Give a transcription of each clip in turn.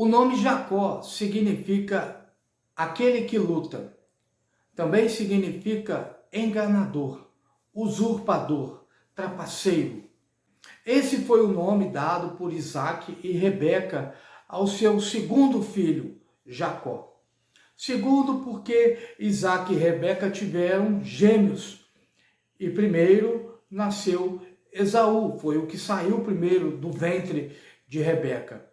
O nome Jacó significa aquele que luta. Também significa enganador, usurpador, trapaceiro. Esse foi o nome dado por Isaac e Rebeca ao seu segundo filho, Jacó. Segundo, porque Isaac e Rebeca tiveram gêmeos. E primeiro nasceu Esaú, foi o que saiu primeiro do ventre de Rebeca.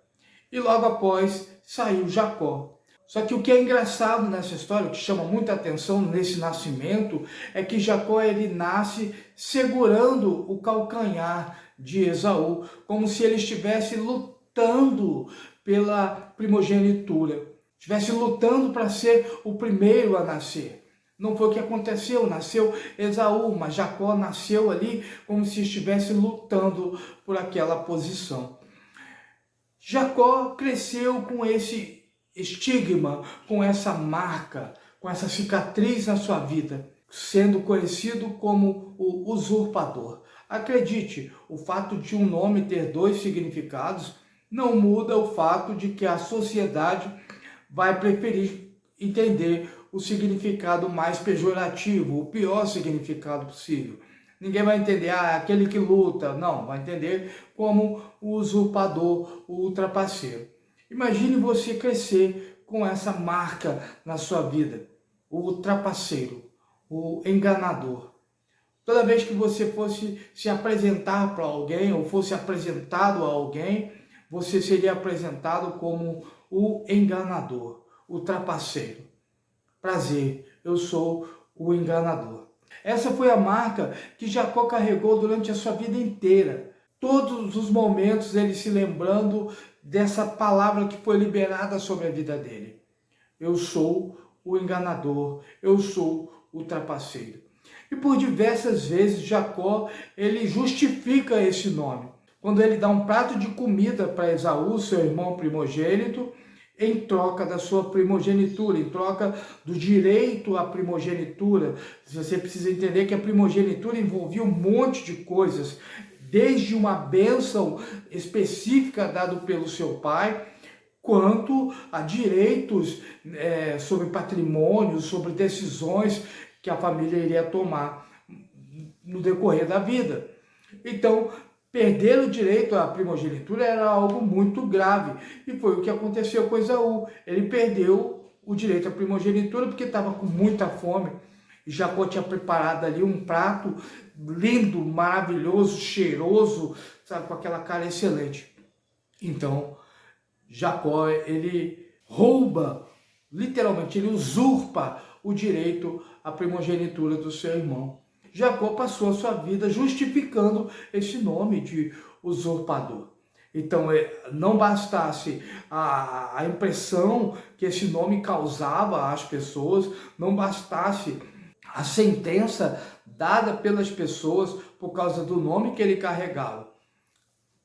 E logo após saiu Jacó. Só que o que é engraçado nessa história, o que chama muita atenção nesse nascimento, é que Jacó ele nasce segurando o calcanhar de Esaú, como se ele estivesse lutando pela primogenitura, estivesse lutando para ser o primeiro a nascer. Não foi o que aconteceu, nasceu Esaú, mas Jacó nasceu ali como se estivesse lutando por aquela posição. Jacó cresceu com esse estigma, com essa marca, com essa cicatriz na sua vida, sendo conhecido como o usurpador. Acredite, o fato de um nome ter dois significados não muda o fato de que a sociedade vai preferir entender o significado mais pejorativo, o pior significado possível. Ninguém vai entender, aquele que luta. Não, vai entender como o usurpador, o trapaceiro. Imagine você crescer com essa marca na sua vida. O trapaceiro, o enganador. Toda vez que você fosse se apresentar para alguém ou fosse apresentado a alguém, você seria apresentado como o enganador, o trapaceiro. Prazer, eu sou o enganador. Essa foi a marca que Jacó carregou durante a sua vida inteira. Todos os momentos ele se lembrando dessa palavra que foi liberada sobre a vida dele. Eu sou o enganador, eu sou o trapaceiro. E por diversas vezes Jacó, ele justifica esse nome. Quando ele dá um prato de comida para Esaú, seu irmão primogênito, em troca da sua primogenitura, em troca do direito à primogenitura. Você precisa entender que a primogenitura envolvia um monte de coisas, desde uma bênção específica dada pelo seu pai, quanto a direitos sobre patrimônio, sobre decisões que a família iria tomar no decorrer da vida. Então, perder o direito à primogenitura era algo muito grave. E foi o que aconteceu com Esaú. Ele perdeu o direito à primogenitura porque estava com muita fome. E Jacó tinha preparado ali um prato lindo, maravilhoso, cheiroso, sabe, com aquela cara excelente. Então, Jacó, ele rouba, literalmente, ele usurpa o direito à primogenitura do seu irmão. Jacó passou a sua vida justificando esse nome de usurpador. Então, não bastasse a impressão que esse nome causava às pessoas, não bastasse a sentença dada pelas pessoas por causa do nome que ele carregava.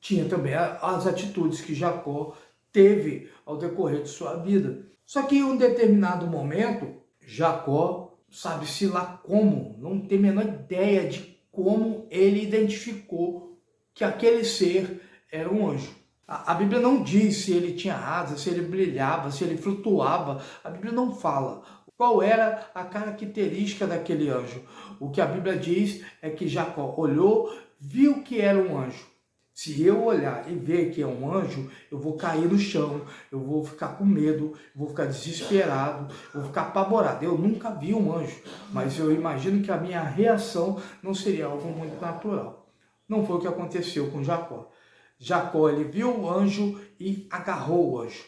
Tinha também as atitudes que Jacó teve ao decorrer de sua vida. Só que em um determinado momento, Jacó, sabe-se lá como, não tem a menor ideia de como ele identificou que aquele ser era um anjo. A Bíblia não diz se ele tinha asas, se ele brilhava, se ele flutuava. A Bíblia não fala qual era a característica daquele anjo. O que a Bíblia diz é que Jacó olhou, viu que era um anjo. Se eu olhar e ver que é um anjo, eu vou cair no chão, eu vou ficar com medo, eu vou ficar desesperado, eu vou ficar apavorado. Eu nunca vi um anjo, mas eu imagino que a minha reação não seria algo muito natural. Não foi o que aconteceu com Jacó. Jacó, ele viu o anjo e agarrou o anjo.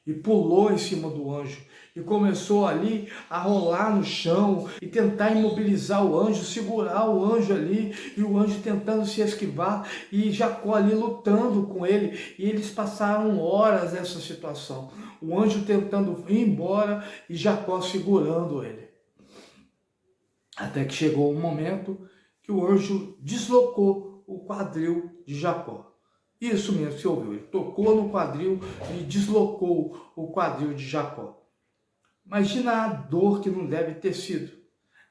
E pulou em cima do anjo. E começou ali a rolar no chão e tentar imobilizar o anjo, segurar o anjo ali. E o anjo tentando se esquivar. E Jacó ali lutando com ele. E eles passaram horas nessa situação. O anjo tentando ir embora e Jacó segurando ele. Até que chegou um momento que o anjo deslocou o quadril de Jacó. Isso mesmo, você ouviu, ele tocou no quadril e deslocou o quadril de Jacó. Imagina a dor que não deve ter sido.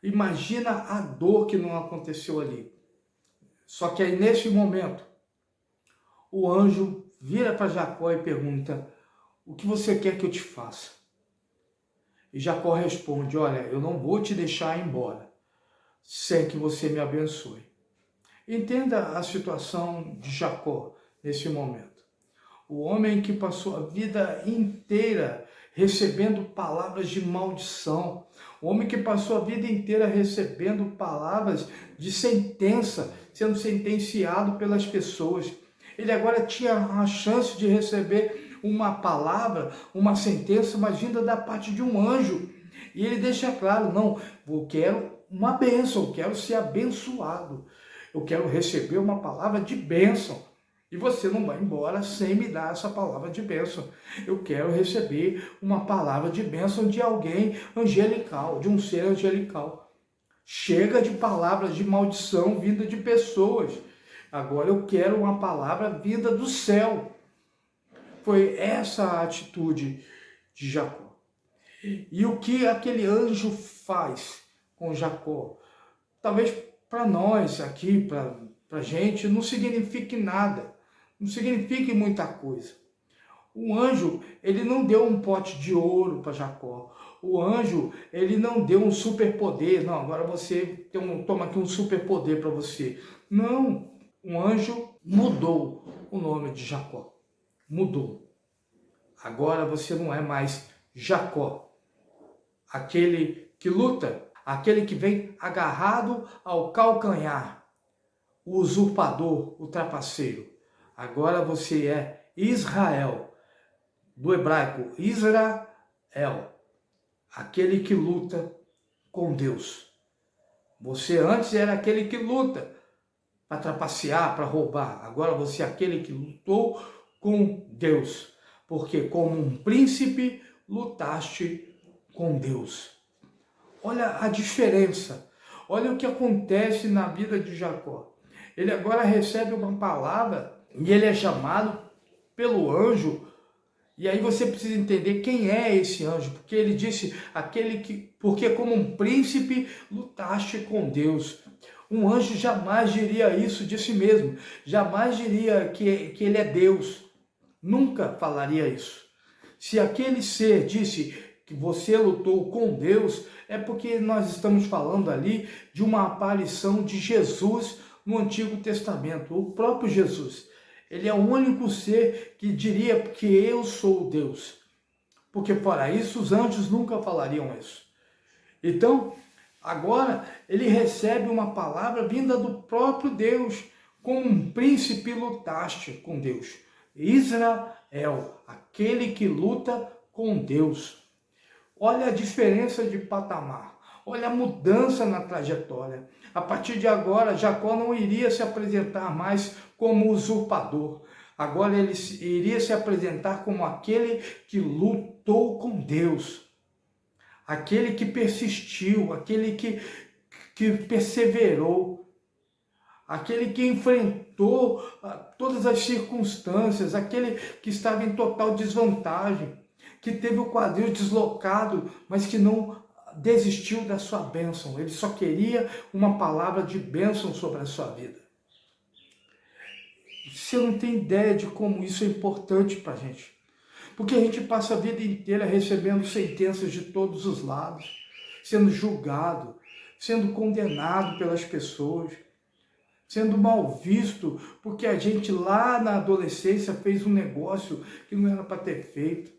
Imagina a dor que não aconteceu ali. Só que aí nesse momento, o anjo vira para Jacó e pergunta: o que você quer que eu te faça? E Jacó responde, olha, eu não vou te deixar ir embora sem que você me abençoe. Entenda a situação de Jacó nesse momento. O homem que passou a vida inteira recebendo palavras de maldição. O homem que passou a vida inteira recebendo palavras de sentença, sendo sentenciado pelas pessoas. Ele agora tinha a chance de receber uma palavra, uma sentença, mas vinda da parte de um anjo. E ele deixa claro, não, eu quero uma bênção, eu quero ser abençoado. Eu quero receber uma palavra de bênção. E você não vai embora sem me dar essa palavra de bênção. Eu quero receber uma palavra de bênção de alguém angelical, de um ser angelical. Chega de palavras de maldição vinda de pessoas. Agora eu quero uma palavra vinda do céu. Foi essa a atitude de Jacó. E o que aquele anjo faz com Jacó? Talvez para nós aqui, para a gente, não signifique nada. Não signifique muita coisa. O anjo, ele não deu um pote de ouro para Jacó. O anjo, ele não deu um superpoder. Não, agora você toma aqui um superpoder para você. Não, o anjo mudou o nome de Jacó. Mudou. Agora você não é mais Jacó. Aquele que luta, aquele que vem agarrado ao calcanhar. O usurpador, o trapaceiro. Agora você é Israel, do hebraico Israel, aquele que luta com Deus. Você antes era aquele que luta para trapacear, para roubar. Agora você é aquele que lutou com Deus, porque como um príncipe lutaste com Deus. Olha a diferença, olha o que acontece na vida de Jacó. Ele agora recebe uma palavra e ele é chamado pelo anjo. E aí você precisa entender quem é esse anjo, porque ele disse, porque como um príncipe lutaste com Deus. Um anjo jamais diria isso de si mesmo, jamais diria que ele é Deus, nunca falaria isso. Se aquele ser disse que você lutou com Deus, é porque nós estamos falando ali de uma aparição de Jesus no Antigo Testamento, o próprio Jesus. Ele é o único ser que diria que eu sou Deus. Porque fora isso, os anjos nunca falariam isso. Então, agora ele recebe uma palavra vinda do próprio Deus. Como um príncipe lutaste com Deus. Israel, aquele que luta com Deus. Olha a diferença de patamar. Olha a mudança na trajetória. A partir de agora, Jacó não iria se apresentar mais como usurpador. Agora ele iria se apresentar como aquele que lutou com Deus. Aquele que persistiu, aquele que perseverou. Aquele que enfrentou todas as circunstâncias. Aquele que estava em total desvantagem. Que teve o quadril deslocado, mas que não desistiu da sua bênção. Ele só queria uma palavra de bênção sobre a sua vida. Você não tem ideia de como isso é importante para a gente. Porque a gente passa a vida inteira recebendo sentenças de todos os lados, sendo julgado, sendo condenado pelas pessoas, sendo mal visto, porque a gente lá na adolescência fez um negócio que não era para ter feito.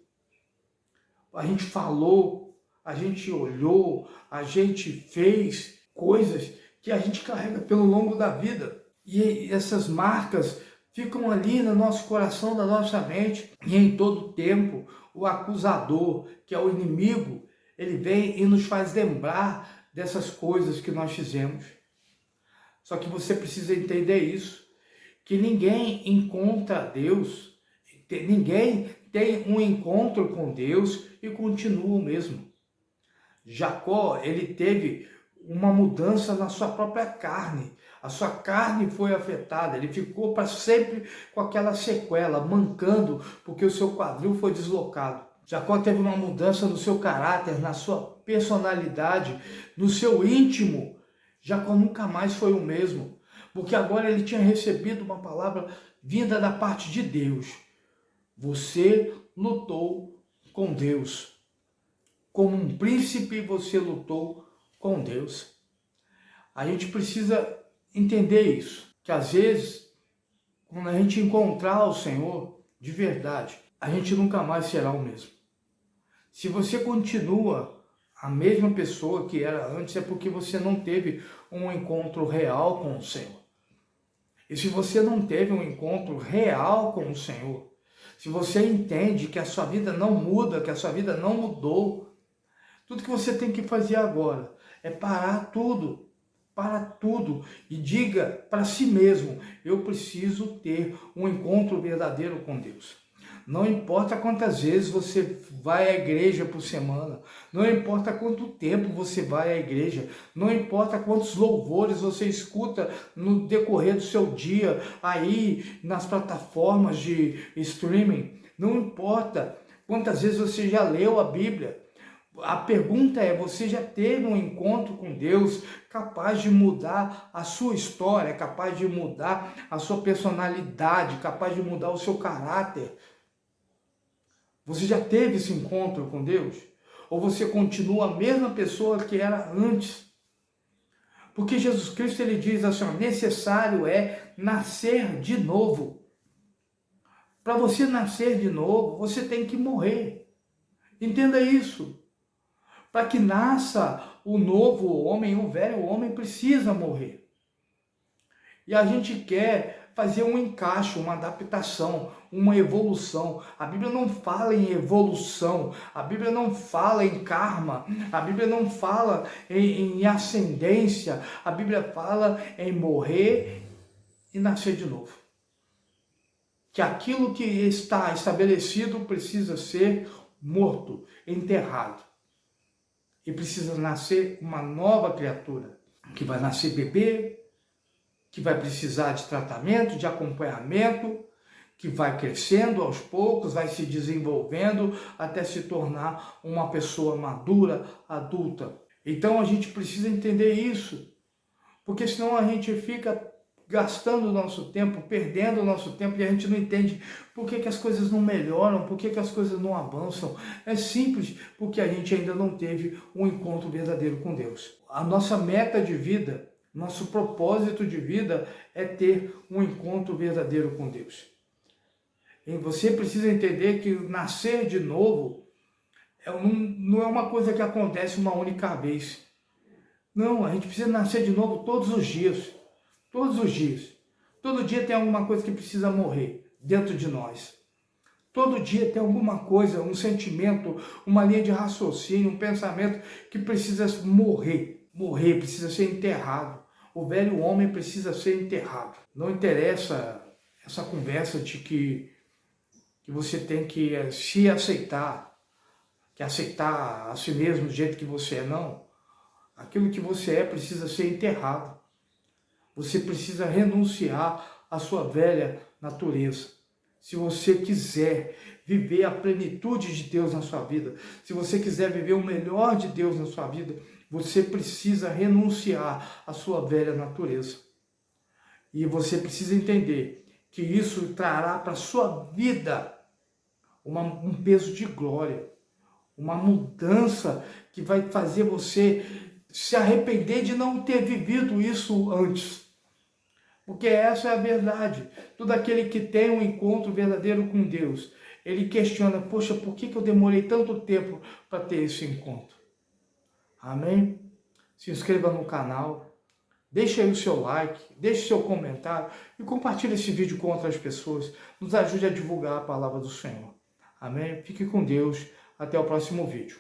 A gente falou, a gente olhou, a gente fez coisas que a gente carrega pelo longo da vida. E essas marcas ficam ali no nosso coração, na nossa mente. E em todo tempo, o acusador, que é o inimigo, ele vem e nos faz lembrar dessas coisas que nós fizemos. Só que você precisa entender isso, que ninguém encontra Deus, ninguém tem um encontro com Deus e continua o mesmo. Jacó, ele teve uma mudança na sua própria carne. A sua carne foi afetada, ele ficou para sempre com aquela sequela, mancando, porque o seu quadril foi deslocado. Jacó teve uma mudança no seu caráter, na sua personalidade, no seu íntimo. Jacó nunca mais foi o mesmo, porque agora ele tinha recebido uma palavra vinda da parte de Deus. Você lutou com Deus. Como um príncipe, você lutou com Deus. A gente precisa entender isso, que às vezes, quando a gente encontrar o Senhor de verdade, a gente nunca mais será o mesmo. Se você continua a mesma pessoa que era antes, é porque você não teve um encontro real com o Senhor. E se você não teve um encontro real com o Senhor, se você entende que a sua vida não muda, que a sua vida não mudou, tudo que você tem que fazer agora é parar tudo e diga para si mesmo: eu preciso ter um encontro verdadeiro com Deus. Não importa quantas vezes você vai à igreja por semana, não importa quanto tempo você vai à igreja, não importa quantos louvores você escuta no decorrer do seu dia, aí nas plataformas de streaming, não importa quantas vezes você já leu a Bíblia. A pergunta é: você já teve um encontro com Deus capaz de mudar a sua história, capaz de mudar a sua personalidade, capaz de mudar o seu caráter? Você já teve esse encontro com Deus? Ou você continua a mesma pessoa que era antes? Porque Jesus Cristo, ele diz assim: necessário é nascer de novo. Para você nascer de novo, você tem que morrer. Entenda isso. Para que nasça o novo homem, o velho homem precisa morrer. E a gente quer fazer um encaixe, uma adaptação, uma evolução. A Bíblia não fala em evolução, a Bíblia não fala em karma, a Bíblia não fala em ascendência, a Bíblia fala em morrer e nascer de novo. Que aquilo que está estabelecido precisa ser morto, enterrado. E precisa nascer uma nova criatura, que vai nascer bebê, que vai precisar de tratamento, de acompanhamento, que vai crescendo aos poucos, vai se desenvolvendo até se tornar uma pessoa madura, adulta. Então a gente precisa entender isso, porque senão a gente fica gastando o nosso tempo, perdendo o nosso tempo, e a gente não entende por que as coisas não melhoram, por que as coisas não avançam. É simples, porque a gente ainda não teve um encontro verdadeiro com Deus. A nossa meta de vida, nosso propósito de vida é ter um encontro verdadeiro com Deus. E você precisa entender que nascer de novo não é uma coisa que acontece uma única vez. Não, a gente precisa nascer de novo todos os dias. Todos os dias. Todo dia tem alguma coisa que precisa morrer dentro de nós. Todo dia tem alguma coisa, um sentimento, uma linha de raciocínio, um pensamento que precisa morrer. Morrer, precisa ser enterrado. O velho homem precisa ser enterrado. Não interessa essa conversa de que você tem que se aceitar, que aceitar a si mesmo do jeito que você é, não. Aquilo que você é precisa ser enterrado. Você precisa renunciar à sua velha natureza. Se você quiser viver a plenitude de Deus na sua vida, se você quiser viver o melhor de Deus na sua vida, você precisa renunciar à sua velha natureza. E você precisa entender que isso trará para a sua vida um peso de glória, uma mudança que vai fazer você se arrepender de não ter vivido isso antes. Porque essa é a verdade. Todo aquele que tem um encontro verdadeiro com Deus, ele questiona: poxa, por que eu demorei tanto tempo para ter esse encontro? Amém? Se inscreva no canal, deixe aí o seu like, deixe o seu comentário e compartilhe esse vídeo com outras pessoas. Nos ajude a divulgar a palavra do Senhor. Amém? Fique com Deus. Até o próximo vídeo.